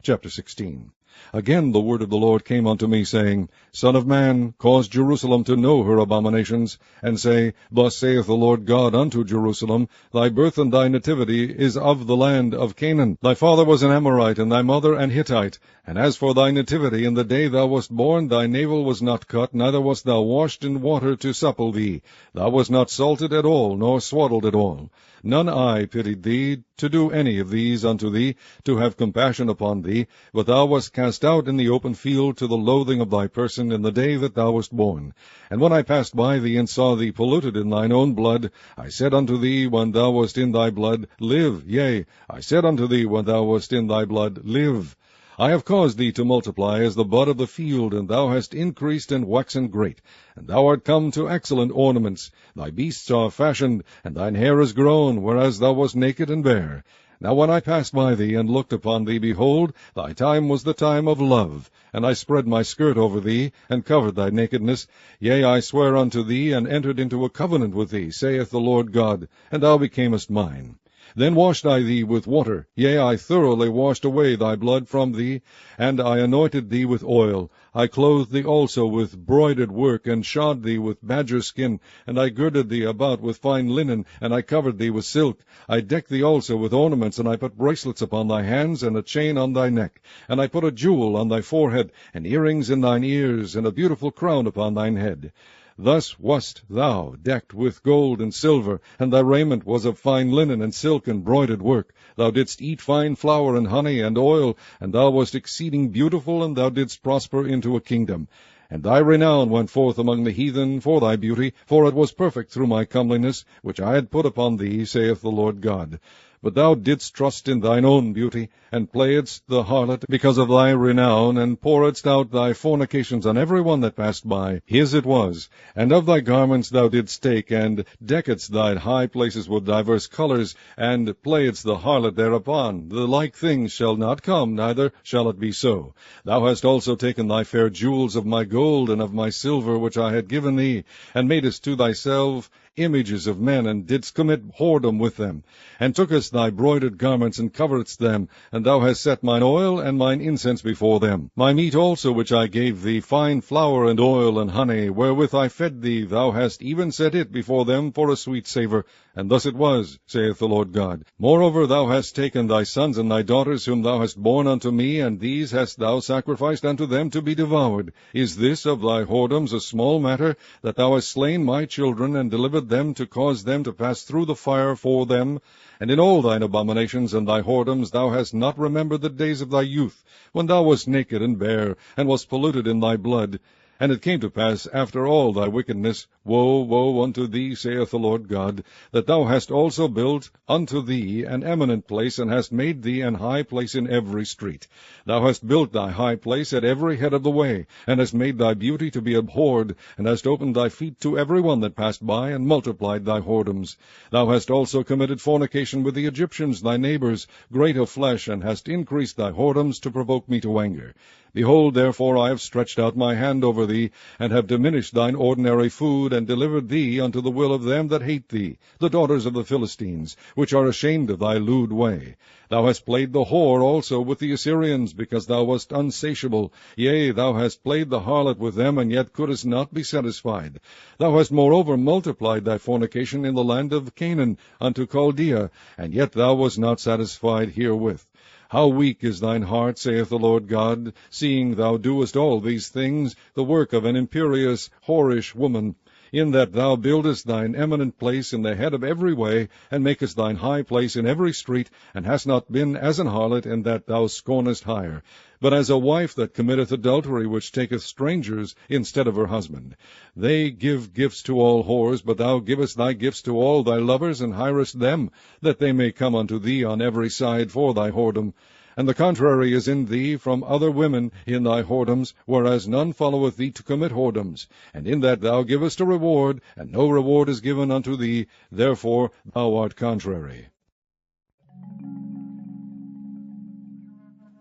Chapter 16. Again the word of the Lord came unto me, saying, Son of man, cause Jerusalem to know her abominations, and say, Thus saith the Lord God unto Jerusalem, Thy birth and thy nativity is of the land of Canaan. Thy father was an Amorite, and thy mother an Hittite. And as for thy nativity, in the day thou wast born, thy navel was not cut, neither wast thou washed in water to supple thee. Thou wast not salted at all, nor swaddled at all. None eye pitied thee, to do any of these unto thee, to have compassion upon thee, but thou wast cast out in the open field to the loathing of thy person in the day that thou wast born. And when I passed by thee, and saw thee polluted in thine own blood, I said unto thee when thou wast in thy blood, Live. Yea, I said unto thee when thou wast in thy blood, Live. I have caused thee to multiply as the bud of the field, and thou hast increased and waxen great. And thou art come to excellent ornaments. Thy beasts are fashioned, and thine hair is grown, whereas thou wast naked and bare. Now when I passed by thee, and looked upon thee, behold, thy time was the time of love. And I spread my skirt over thee, and covered thy nakedness. Yea, I sware unto thee, and entered into a covenant with thee, saith the Lord God, and thou becamest mine. Then washed I thee with water, yea, I thoroughly washed away thy blood from thee, and I anointed thee with oil. I clothed thee also with broidered work, and shod thee with badger skin, and I girded thee about with fine linen, and I covered thee with silk. I decked thee also with ornaments, and I put bracelets upon thy hands, and a chain on thy neck. And I put a jewel on thy forehead, and earrings in thine ears, and a beautiful crown upon thine head. Thus wast thou decked with gold and silver, and thy raiment was of fine linen and silk and broidered work. Thou didst eat fine flour and honey and oil, and thou wast exceeding beautiful, and thou didst prosper into a kingdom. And thy renown went forth among the heathen for thy beauty, for it was perfect through my comeliness, which I had put upon thee, saith the Lord God. But thou didst trust in thine own beauty, and playedst the harlot because of thy renown, and pouredst out thy fornications on every one that passed by. His it was. And of thy garments thou didst take, and deckedst thy high places with divers colors, and playedst the harlot thereupon. The like things shall not come, neither shall it be so. Thou hast also taken thy fair jewels of my gold and of my silver which I had given thee, and madest to thyself images of men, and didst commit whoredom with them, and tookest thy broidered garments, and coveredst them, and thou hast set mine oil and mine incense before them. My meat also which I gave thee, fine flour and oil and honey, wherewith I fed thee, thou hast even set it before them for a sweet savour. And thus it was, saith the Lord God. Moreover thou hast taken thy sons and thy daughters, whom thou hast borne unto me, and these hast thou sacrificed unto them to be devoured. Is this of thy whoredoms a small matter, that thou hast slain my children, and delivered them to cause them to pass through the fire for them? And in all thine abominations and thy whoredoms thou hast not remembered the days of thy youth, when thou wast naked and bare, and wast polluted in thy blood. And it came to pass after all thy wickedness, woe, woe unto thee, saith the Lord God, that thou hast also built unto thee an eminent place, and hast made thee an high place in every street. Thou hast built thy high place at every head of the way, and hast made thy beauty to be abhorred, and hast opened thy feet to every one that passed by, and multiplied thy whoredoms. Thou hast also committed fornication with the Egyptians, thy neighbors, great of flesh, and hast increased thy whoredoms to provoke me to anger. Behold, therefore, I have stretched out my hand over thee, and have diminished thine ordinary food, and delivered thee unto the will of them that hate thee, the daughters of the Philistines, which are ashamed of thy lewd way. Thou hast played the whore also with the Assyrians, because thou wast unsatiable. Yea, thou hast played the harlot with them, and yet couldst not be satisfied. Thou hast moreover multiplied thy fornication in the land of Canaan unto Chaldea, and yet thou wast not satisfied herewith. How weak is thine heart, saith the Lord God, seeing thou doest all these things, the work of an imperious, whorish woman, in that thou buildest thine eminent place in the head of every way, and makest thine high place in every street, and hast not been as an harlot, in that thou scornest hire, but as a wife that committeth adultery, which taketh strangers instead of her husband. They give gifts to all whores, but thou givest thy gifts to all thy lovers, and hirest them, that they may come unto thee on every side for thy whoredom. And the contrary is in thee from other women in thy whoredoms, whereas none followeth thee to commit whoredoms. And in that thou givest a reward, and no reward is given unto thee, therefore thou art contrary.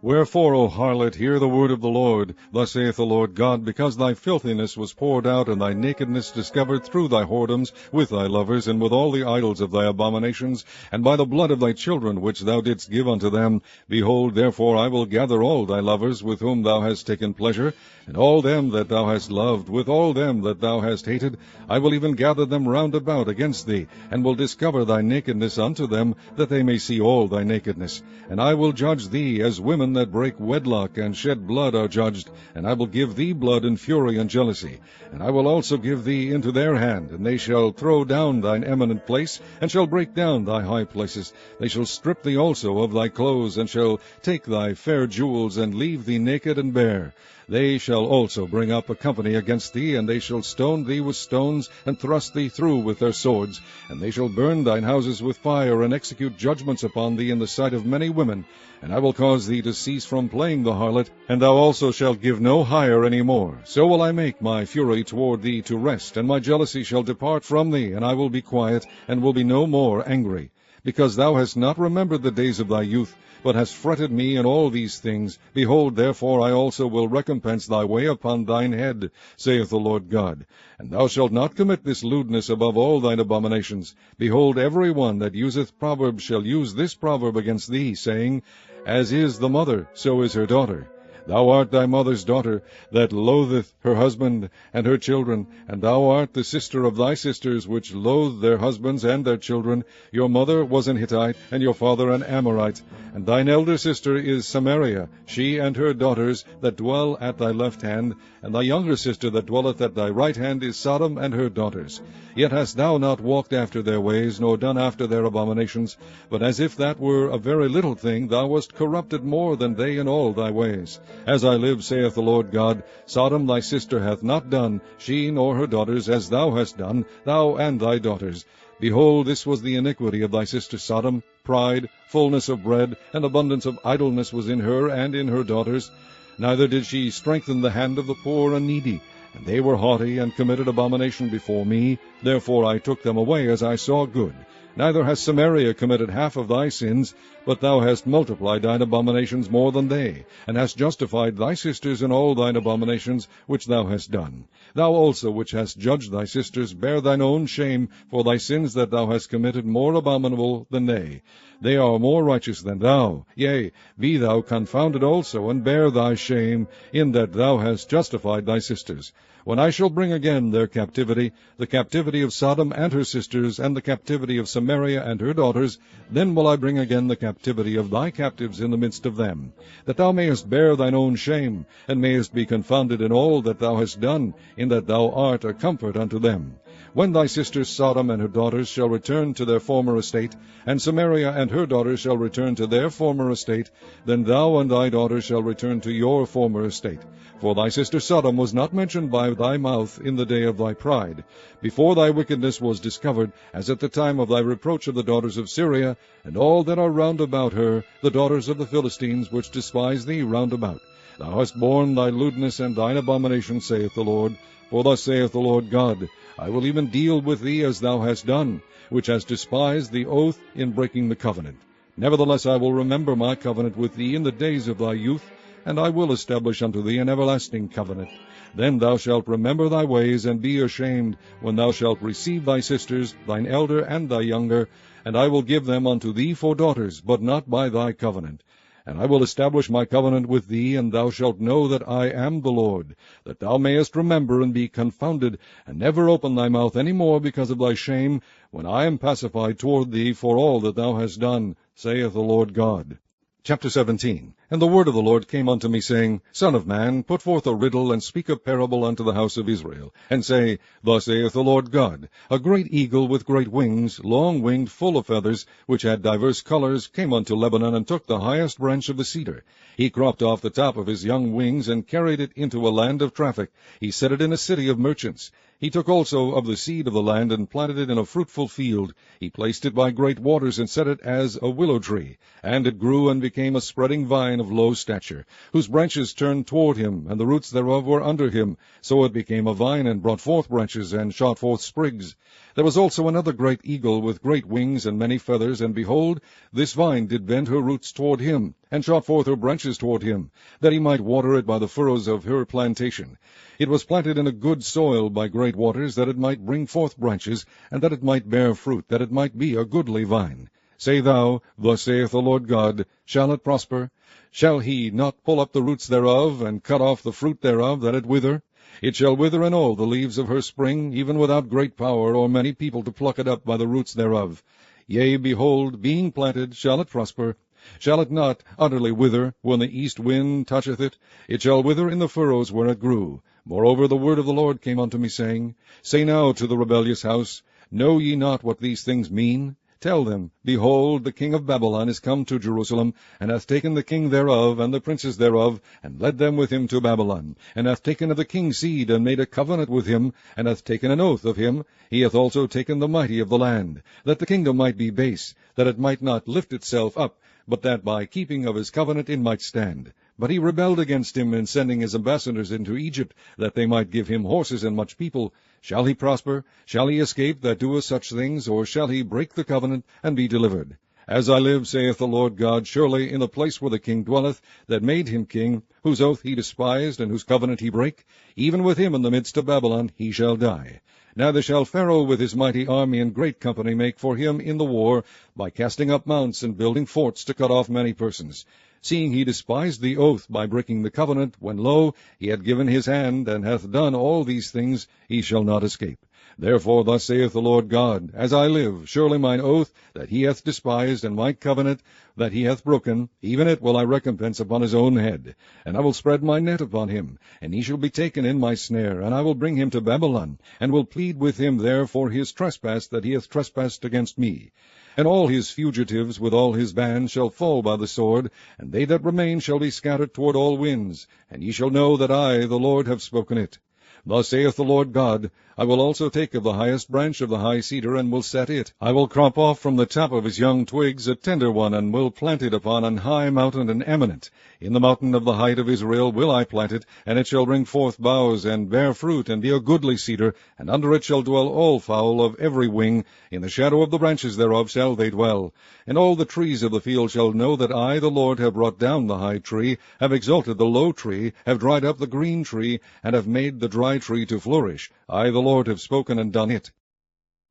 Wherefore, O harlot, hear the word of the Lord. Thus saith the Lord God, because thy filthiness was poured out, and thy nakedness discovered through thy whoredoms, with thy lovers, and with all the idols of thy abominations, and by the blood of thy children which thou didst give unto them, behold, therefore I will gather all thy lovers with whom thou hast taken pleasure, and all them that thou hast loved, with all them that thou hast hated, I will even gather them round about against thee, and will discover thy nakedness unto them, that they may see all thy nakedness. And I will judge thee as women that break wedlock and shed blood are judged, and I will give thee blood and fury and jealousy. And I will also give thee into their hand, and they shall throw down thine eminent place, and shall break down thy high places. They shall strip thee also of thy clothes, and shall take thy fair jewels, and leave thee naked and bare. They shall also bring up a company against thee, and they shall stone thee with stones, and thrust thee through with their swords. And they shall burn thine houses with fire, and execute judgments upon thee in the sight of many women. And I will cause thee to cease from playing the harlot, and thou also shalt give no hire any more. So will I make my fury toward thee to rest, and my jealousy shall depart from thee, and I will be quiet, and will be no more angry. Because thou hast not remembered the days of thy youth, but hast fretted me in all these things, behold, therefore I also will recompense thy way upon thine head, saith the Lord God. And thou shalt not commit this lewdness above all thine abominations. Behold, every one that useth proverbs shall use this proverb against thee, saying, As is the mother, so is her daughter. Thou art thy mother's daughter, that loatheth her husband and her children, and thou art the sister of thy sisters, which loathe their husbands and their children. Your mother was an Hittite, and your father an Amorite. And thine elder sister is Samaria, she and her daughters that dwell at thy left hand, and thy younger sister that dwelleth at thy right hand is Sodom and her daughters. Yet hast thou not walked after their ways, nor done after their abominations, but as if that were a very little thing, thou wast corrupted more than they in all thy ways. As I live, saith the Lord God, Sodom thy sister hath not done, she nor her daughters, as thou hast done, thou and thy daughters. Behold, this was the iniquity of thy sister Sodom. Pride, fullness of bread, and abundance of idleness was in her and in her daughters. Neither did she strengthen the hand of the poor and needy. And they were haughty, and committed abomination before me. Therefore I took them away as I saw good. Neither has Samaria committed half of thy sins, but thou hast multiplied thine abominations more than they, and hast justified thy sisters in all thine abominations which thou hast done. Thou also, which hast judged thy sisters, bear thine own shame for thy sins that thou hast committed more abominable than they. They are more righteous than thou. Yea, be thou confounded also, and bear thy shame, in that thou hast justified thy sisters. When I shall bring again their captivity, the captivity of Sodom and her sisters, and the captivity of Samaria and her daughters, then will I bring again the captivity of thy captives in the midst of them, that thou mayest bear thine own shame, and mayest be confounded in all that thou hast done, in that thou art a comfort unto them. When thy sister Sodom and her daughters shall return to their former estate, and Samaria and her daughters shall return to their former estate, then thou and thy daughters shall return to your former estate. For thy sister Sodom was not mentioned by thy mouth in the day of thy pride, before thy wickedness was discovered, as at the time of thy reproach of the daughters of Syria, and all that are round about her, the daughters of the Philistines, which despise thee round about. Thou hast borne thy lewdness and thine abomination, saith the Lord. For thus saith the Lord God, I will even deal with thee as thou hast done, which hast despised the oath in breaking the covenant. Nevertheless I will remember my covenant with thee in the days of thy youth, and I will establish unto thee an everlasting covenant. Then thou shalt remember thy ways, and be ashamed, when thou shalt receive thy sisters, thine elder and thy younger, and I will give them unto thee for daughters, but not by thy covenant. And I will establish my covenant with thee, and thou shalt know that I am the Lord, that thou mayest remember and be confounded, and never open thy mouth any more because of thy shame, when I am pacified toward thee for all that thou hast done, saith the Lord God. Chapter 17. And the word of the Lord came unto me, saying, Son of man, put forth a riddle, and speak a parable unto the house of Israel, and say, Thus saith the Lord God, A great eagle with great wings, long-winged, full of feathers, which had divers colors, came unto Lebanon, and took the highest branch of the cedar. He cropped off the top of his young wings, and carried it into a land of traffic. He set it in a city of merchants. He took also of the seed of the land, and planted it in a fruitful field. He placed it by great waters, and set it as a willow tree. And it grew, and became a spreading vine of low stature, whose branches turned toward him, and the roots thereof were under him. So it became a vine, and brought forth branches, and shot forth sprigs. There was also another great eagle, with great wings and many feathers, and behold, this vine did bend her roots toward him. and shot forth her branches toward him, that he might water it by the furrows of her plantation. It was planted in a good soil by great waters, that it might bring forth branches, and that it might bear fruit, that it might be a goodly vine. Say thou, Thus saith the Lord God, Shall it prosper? Shall he not pull up the roots thereof, and cut off the fruit thereof, that it wither? It shall wither in all the leaves of her spring, even without great power, or many people to pluck it up by the roots thereof. Yea, behold, being planted, shall it prosper? Shall it not utterly wither, when the east wind toucheth it? It shall wither in the furrows where it grew. Moreover, the word of the Lord came unto me, saying, Say now to the rebellious house, Know ye not what these things mean? Tell them, Behold, the king of Babylon is come to Jerusalem, and hath taken the king thereof, and the princes thereof, and led them with him to Babylon, and hath taken of the king's seed, and made a covenant with him, and hath taken an oath of him. He hath also taken the mighty of the land, that the kingdom might be base, that it might not lift itself up, but that by keeping of his covenant it might stand. But he rebelled against him in sending his ambassadors into Egypt, that they might give him horses and much people. Shall he prosper? Shall he escape that doeth such things, or shall he break the covenant, and be delivered? As I live, saith the Lord God, surely in the place where the king dwelleth, that made him king, whose oath he despised, and whose covenant he brake, even with him in the midst of Babylon he shall die. Neither shall Pharaoh with his mighty army and great company make for him in the war, by casting up mounts and building forts to cut off many persons. Seeing he despised the oath by breaking the covenant, when, lo, he had given his hand, and hath done all these things, he shall not escape. Therefore thus saith the Lord God, As I live, surely mine oath that he hath despised, and my covenant that he hath broken, even it will I recompense upon his own head. And I will spread my net upon him, and he shall be taken in my snare, and I will bring him to Babylon, and will plead with him there for his trespass that he hath trespassed against me. And all his fugitives with all his bands shall fall by the sword, and they that remain shall be scattered toward all winds. And ye shall know that I, the Lord, have spoken it. Thus saith the Lord God, I will also take of the highest branch of the high cedar, and will set it. I will crop off from the top of his young twigs a tender one, and will plant it upon an high mountain and eminent. In the mountain of the height of Israel will I plant it, and it shall bring forth boughs, and bear fruit, and be a goodly cedar, and under it shall dwell all fowl of every wing. In the shadow of the branches thereof shall they dwell. And all the trees of the field shall know that I, the Lord, have brought down the high tree, have exalted the low tree, have dried up the green tree, and have made the dry tree to flourish. I, the Lord, have spoken and done it.